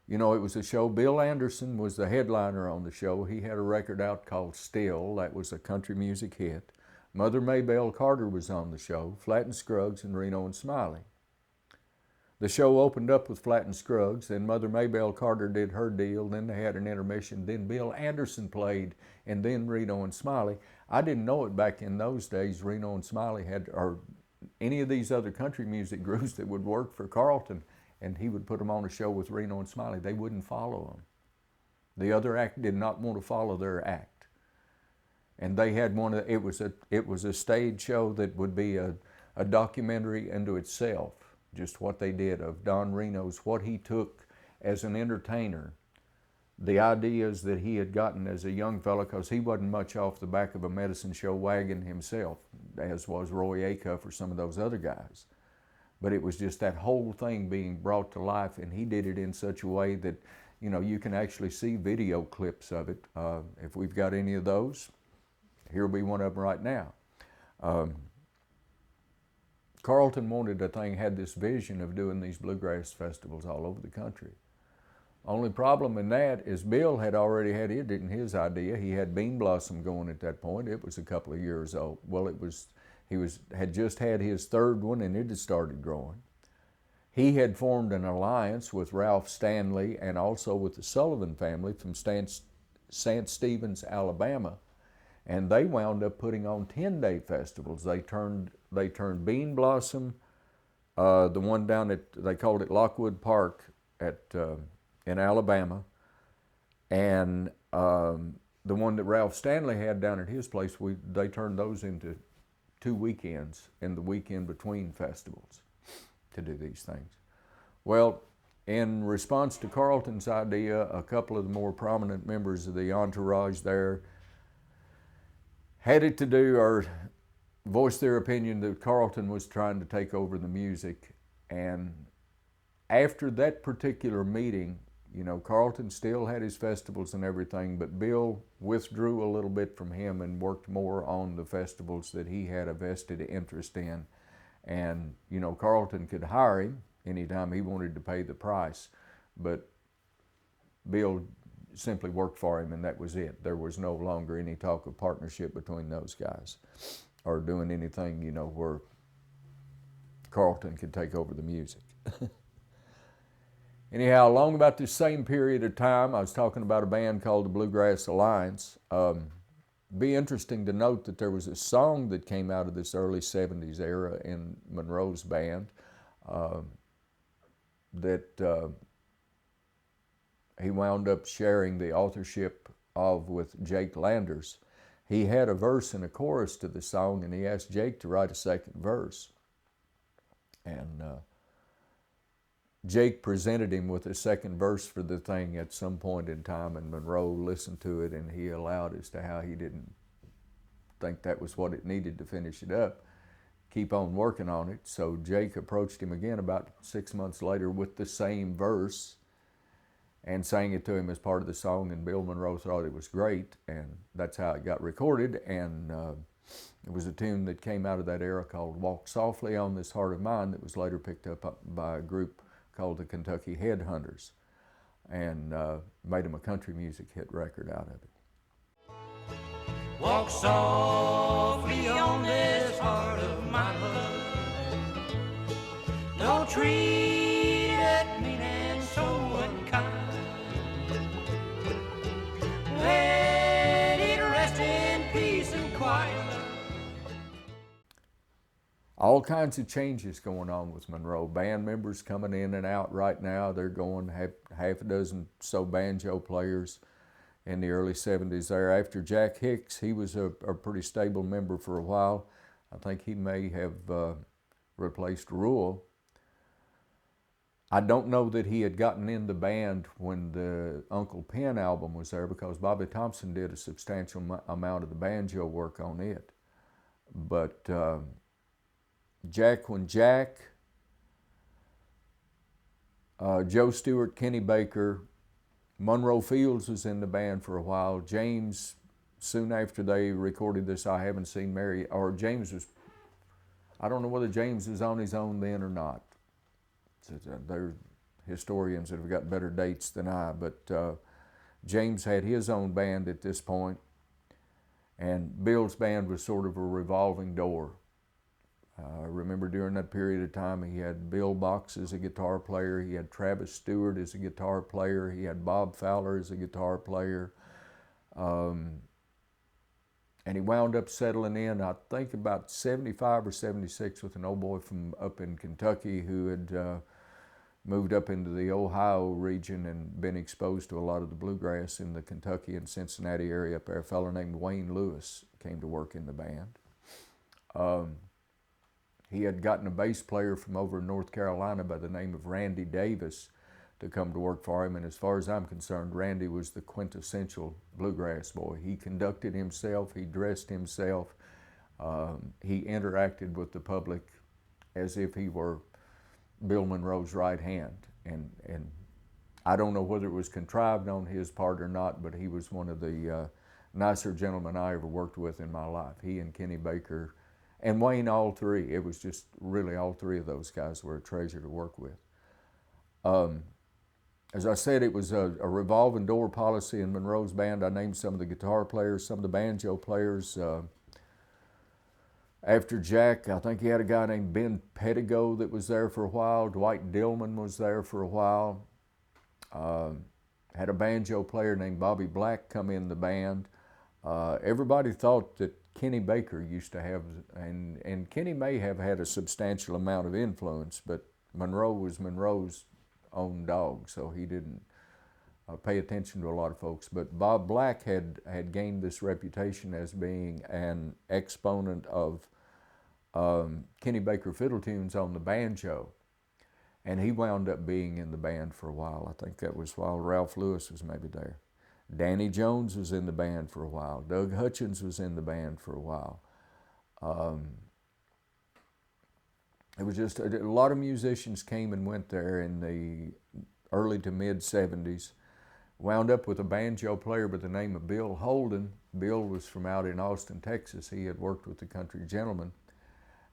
it was a show. Bill Anderson was the headliner on the show. He had a record out called Still. That was a country music hit. Mother Maybelle Carter was on the show, Flatt and Scruggs and Reno and Smiley. The show opened up with Flatt and Scruggs, then Mother Maybelle Carter did her deal, then they had an intermission, then Bill Anderson played, and then Reno and Smiley. I didn't know it back in those days. Reno and Smiley or any of these other country music groups that would work for Carlton, and he would put them on a show with Reno and Smiley. They wouldn't follow them. The other act did not want to follow their act. And they had it was a stage show that would be a documentary unto itself, just what they did of Don Reno's, what he took as an entertainer, the ideas that he had gotten as a young fellow, because he wasn't much off the back of a medicine show wagon himself, as was Roy Acuff or some of those other guys. But it was just that whole thing being brought to life, and he did it in such a way that, you can actually see video clips of it. If we've got any of those, here'll be one of them right now. Carlton had this vision of doing these bluegrass festivals all over the country. Only problem in that is Bill had already had his idea. He had Bean Blossom going at that point. It was a couple of years old. Well, he had just had his third one, and it had started growing. He had formed an alliance with Ralph Stanley and also with the Sullivan family from St. Stephen's, Alabama, and they wound up putting on 10-day festivals. They turned Bean Blossom, the one down they called it Lockwood Park in Alabama, and the one that Ralph Stanley had down at his place, they turned those into 2 weekends in the weekend between festivals to do these things. Well, in response to Carlton's idea, a couple of the more prominent members of the entourage there had it to do or voiced their opinion that Carlton was trying to take over the music. And after that particular meeting, Carlton still had his festivals and everything, but Bill withdrew a little bit from him and worked more on the festivals that he had a vested interest in. And, Carlton could hire him anytime he wanted to pay the price, but Bill simply worked for him, and that was it. There was no longer any talk of partnership between those guys or doing anything, where Carlton could take over the music. Anyhow, along about this same period of time, I was talking about a band called the Bluegrass Alliance. Be interesting to note that there was a song that came out of this early 70s era in Monroe's band that he wound up sharing the authorship of with Jake Landers. He had a verse and a chorus to the song, and he asked Jake to write a second verse. And Jake presented him with a second verse for the thing at some point in time, and Monroe listened to it, and he allowed as to how he didn't think that was what it needed to finish it up, keep on working on it. So Jake approached him again about 6 months later with the same verse and sang it to him as part of the song, and Bill Monroe thought it was great, and that's how it got recorded. And it was a tune that came out of that era called Walk Softly on This Heart of Mine that was later picked up by a group called the Kentucky Headhunters, and made him a country music hit record out of it. Walk softly on this heart of mine, don't treat it mean and so unkind. Let it rest in peace and quiet. All kinds of changes going on with Monroe. Band members coming in and out right now. They're going half a dozen so banjo players in the early 70s there. After Jack Hicks, he was a pretty stable member for a while. I think he may have replaced Rule. I don't know that he had gotten in the band when the Uncle Pen album was there, because Bobby Thompson did a substantial amount of the banjo work on it. But Jack, Joe Stewart, Kenny Baker, Monroe Fields was in the band for a while. James, soon after they recorded this I Haven't Seen Mary, or James was, I don't know whether James was on his own then or not. There historians that have got better dates than I, but James had his own band at this point, and Bill's band was sort of a revolving door. I remember during that period of time he had Bill Box as a guitar player, he had Travis Stewart as a guitar player, he had Bob Fowler as a guitar player, and he wound up settling in, I think about 75 or 76, with an old boy from up in Kentucky who had moved up into the Ohio region and been exposed to a lot of the bluegrass in the Kentucky and Cincinnati area up there. A fellow named Wayne Lewis came to work in the band. He had gotten a bass player from over in North Carolina by the name of Randy Davis to come to work for him, and as far as I'm concerned, Randy was the quintessential bluegrass boy. He conducted himself, he dressed himself, he interacted with the public as if he were Bill Monroe's right hand, and I don't know whether it was contrived on his part or not, but he was one of the nicer gentlemen I ever worked with in my life. He and Kenny Baker and Wayne, all three. It was just really all three of those guys were a treasure to work with. As I said, it was a revolving door policy in Monroe's band. I named some of the guitar players, some of the banjo players. After Jack, I think he had a guy named Ben Pettigo that was there for a while. Dwight Dillman was there for a while. Had a banjo player named Bobby Black come in the band. Everybody thought that Kenny Baker used to have, and Kenny may have had a substantial amount of influence, but Monroe was Monroe's own dog, so he didn't pay attention to a lot of folks. But Bob Black had gained this reputation as being an exponent of Kenny Baker fiddle tunes on the banjo, and he wound up being in the band for a while. I think that was while Ralph Lewis was maybe there. Danny Jones was in the band for a while. Doug Hutchins was in the band for a while. It was just a lot of musicians came and went there in the early to mid 70s. Wound up with a banjo player by the name of Bill Holden. Bill was from out in Austin, Texas. He had worked with the Country Gentlemen,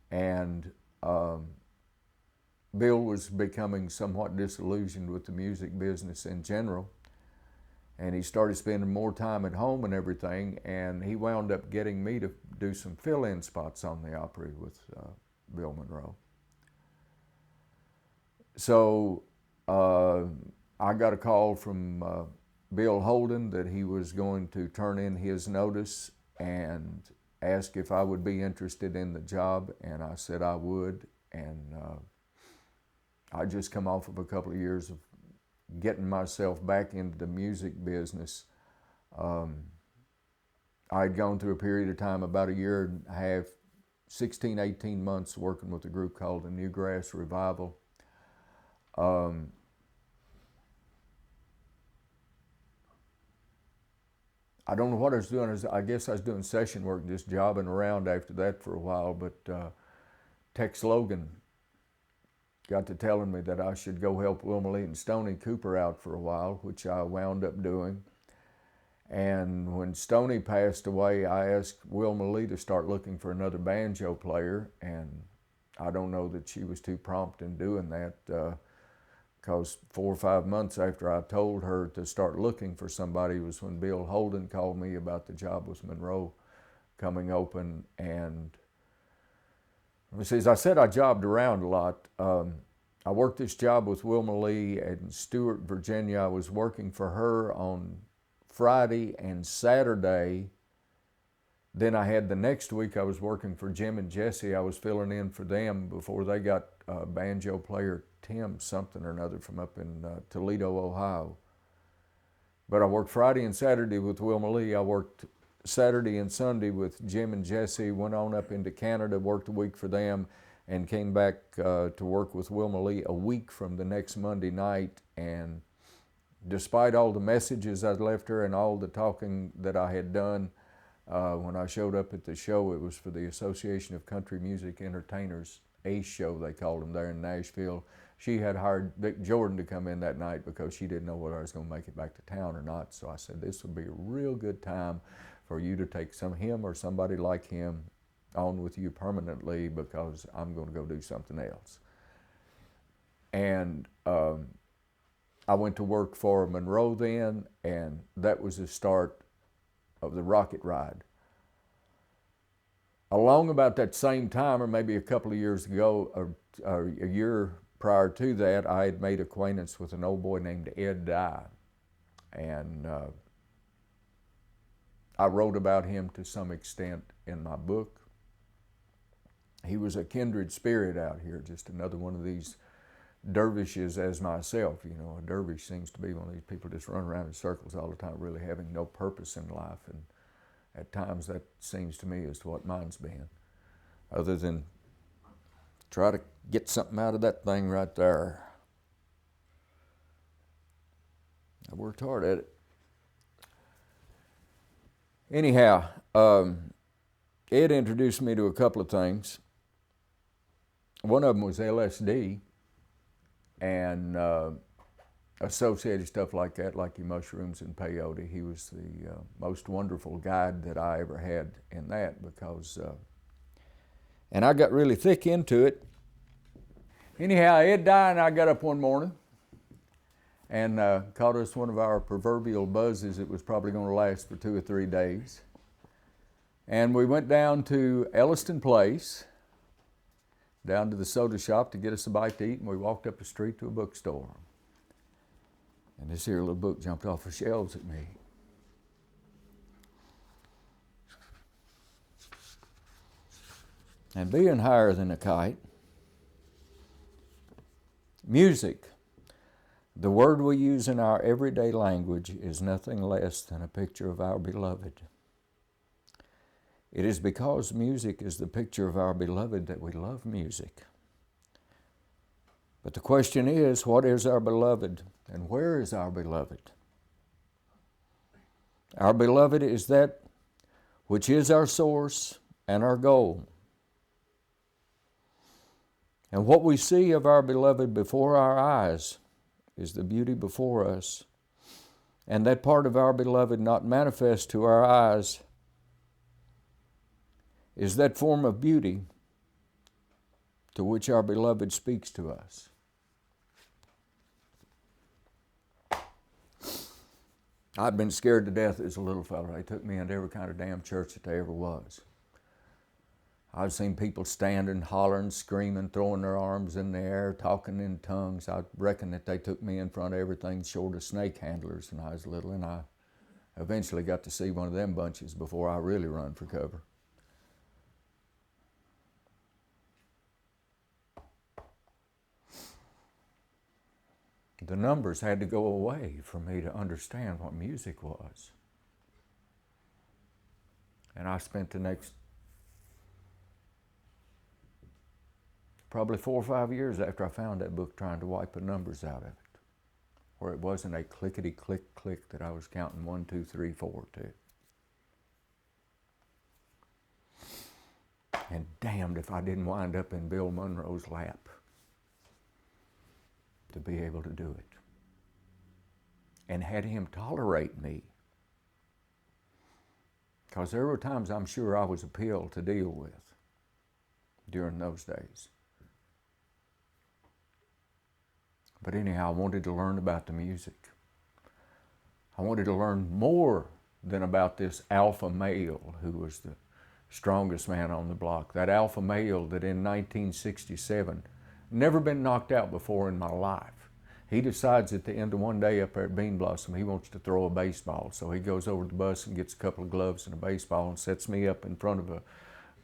and Bill was becoming somewhat disillusioned with the music business in general, and he started spending more time at home and everything, and he wound up getting me to do some fill-in spots on the Opry with Bill Monroe. So I got a call from Bill Holden that he was going to turn in his notice and ask if I would be interested in the job, and I said I would. And I just come off of a couple of years of getting myself back into the music business. I had gone through a period of time, about a year and a half, 16, 18 months working with a group called the Newgrass Revival. I don't know what I was doing. I guess I was doing session work, just jobbing around after that for a while, but Tex Logan got to telling me that I should go help Wilma Lee and Stoney Cooper out for a while, which I wound up doing. And when Stoney passed away, I asked Wilma Lee to start looking for another banjo player, and I don't know that she was too prompt in doing that, because 4 or 5 months after I told her to start looking for somebody was when Bill Holden called me about the job with Monroe coming open. And as I said, I jobbed around a lot. I worked this job with Wilma Lee in Stewart, Virginia. I was working for her on Friday and Saturday. Then I had the next week I was working for Jim and Jesse. I was filling in for them before they got banjo player Tim something or another from up in Toledo, Ohio. But I worked Friday and Saturday with Wilma Lee. I worked Saturday and Sunday with Jim and Jesse, went on up into Canada, worked a week for them, and came back to work with Wilma Lee a week from the next Monday night. And despite all the messages I'd left her and all the talking that I had done, when I showed up at the show, it was for the Association of Country Music Entertainers Ace Show, they called them there in Nashville. She had hired Vic Jordan to come in that night because she didn't know whether I was going to make it back to town or not. So I said, this would be a real good time for you to take him or somebody like him on with you permanently, because I'm going to go do something else. And I went to work for Monroe then, and that was the start of the rocket ride. Along about that same time, or maybe a couple of years ago, or a year prior to that, I had made acquaintance with an old boy named Ed Dye. And I wrote about him to some extent in my book. He was a kindred spirit out here, just another one of these dervishes as myself. You know, a dervish seems to be one of these people just run around in circles all the time, really having no purpose in life. And at times that seems to me as what mine's been, other than try to get something out of that thing right there. I worked hard at it. Anyhow, Ed introduced me to a couple of things. One of them was LSD and associated stuff like that, like your mushrooms and peyote. He was the most wonderful guide that I ever had in that, because, and I got really thick into it. Anyhow, Ed Dye and I got up one morning and caught us one of our proverbial buzzes that was probably going to last for 2 or 3 days. And we went down to Elliston Place, down to the soda shop to get us a bite to eat, and we walked up the street to a bookstore. And this here little book jumped off the shelves at me. And being higher than a kite, music, the word we use in our everyday language, is nothing less than a picture of our beloved. It is because music is the picture of our beloved that we love music. But the question is, what is our beloved, and where is our beloved? Our beloved is that which is our source and our goal. And what we see of our beloved before our eyes is the beauty before us. And that part of our beloved not manifest to our eyes is that form of beauty to which our beloved speaks to us. I'd been scared to death as a little fella. They took me into every kind of damn church that there ever was. I've seen people standing, hollering, screaming, throwing their arms in the air, talking in tongues. I reckon that they took me in front of everything short of snake handlers when I was little, and I eventually got to see one of them bunches before I really run for cover. The numbers had to go away for me to understand what music was. And I spent the next probably 4 or 5 years after I found that book trying to wipe the numbers out of it, where it wasn't a clickety-click-click that I was counting 1, 2, 3, 4 to. And damned if I didn't wind up in Bill Monroe's lap to be able to do it. And had him tolerate me. Because there were times I'm sure I was a pill to deal with during those days. But anyhow, I wanted to learn about the music. I wanted to learn more than about this alpha male who was the strongest man on the block. That alpha male that in 1967, never been knocked out before in my life. He decides at the end of one day up there at Bean Blossom, he wants to throw a baseball. So he goes over to the bus and gets a couple of gloves and a baseball and sets me up in front of a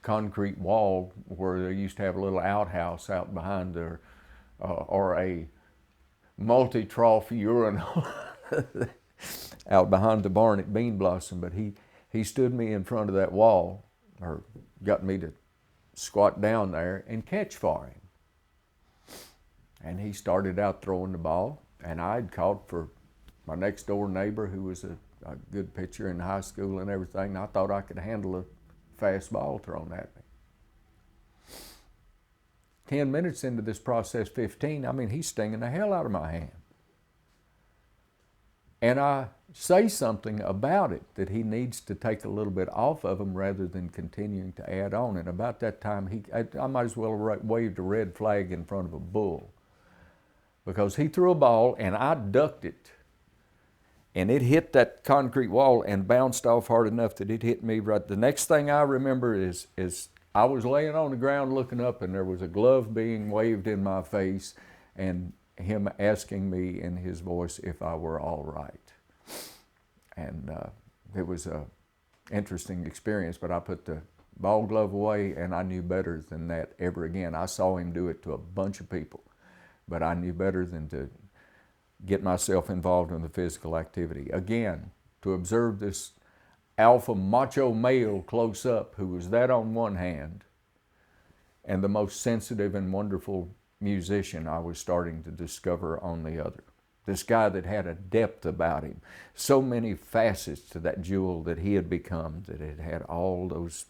concrete wall where they used to have a little outhouse out behind there, or a multi-trough urinal out behind the barn at Bean Blossom. But he stood me in front of that wall, or got me to squat down there and catch for him. And he started out throwing the ball, and I'd caught for my next door neighbor who was a good pitcher in high school and everything, and I thought I could handle a fast ball thrown at me. 10 minutes into this process, 15, I mean, he's stinging the hell out of my hand. And I say something about it, that he needs to take a little bit off of him rather than continuing to add on. And about that time, I might as well have waved a red flag in front of a bull, because he threw a ball and I ducked it. And it hit that concrete wall and bounced off hard enough that it hit me right. The next thing I remember is I was laying on the ground looking up, and there was a glove being waved in my face, and him asking me in his voice if I were all right. And it was an interesting experience, but I put the ball glove away, and I knew better than that ever again. I saw him do it to a bunch of people, but I knew better than to get myself involved in the physical activity. Again, to observe this alpha macho male close up, who was that on one hand, and the most sensitive and wonderful musician I was starting to discover on the other. This guy that had a depth about him, so many facets to that jewel that he had become, that it had all those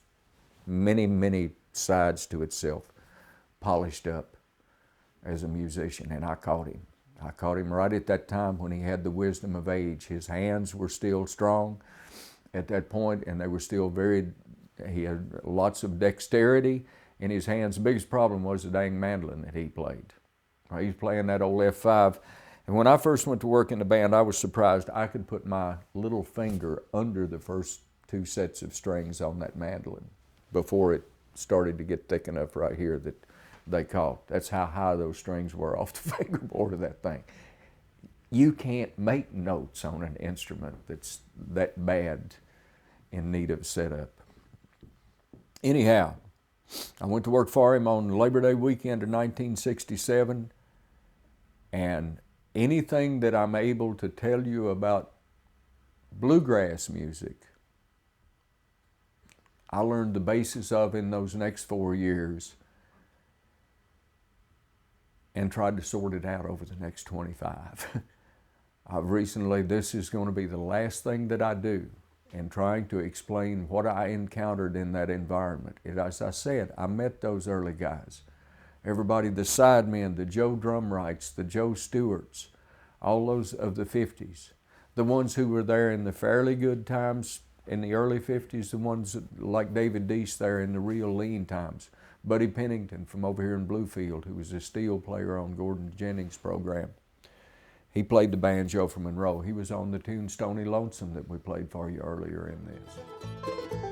many, many sides to itself, polished up as a musician. And I caught him. I caught him right at that time when he had the wisdom of age. His hands were still strong at that point, and they were still he had lots of dexterity in his hands. The biggest problem was the dang mandolin that he played. He was playing that old F5. And when I first went to work in the band, I was surprised I could put my little finger under the first 2 sets of strings on that mandolin before it started to get thick enough right here that they caught. That's how high those strings were off the fingerboard of that thing. You can't make notes on an instrument that's that bad in need of setup. Anyhow, I went to work for him on Labor Day weekend of 1967, and anything that I'm able to tell you about bluegrass music, I learned the basis of in those next 4 years and tried to sort it out over the next 25. This is going to be the last thing that I do in trying to explain what I encountered in that environment. As I said, I met those early guys. Everybody, the sidemen, the Joe Drumrights, the Joe Stewarts, all those of the 50s. The ones who were there in the fairly good times in the early 50s, the ones like David Deese there in the real lean times. Buddy Pennington from over here in Bluefield, who was a steel player on Gordon Jennings' program. He played the banjo for Monroe. He was on the tune Stony Lonesome that we played for you earlier in this.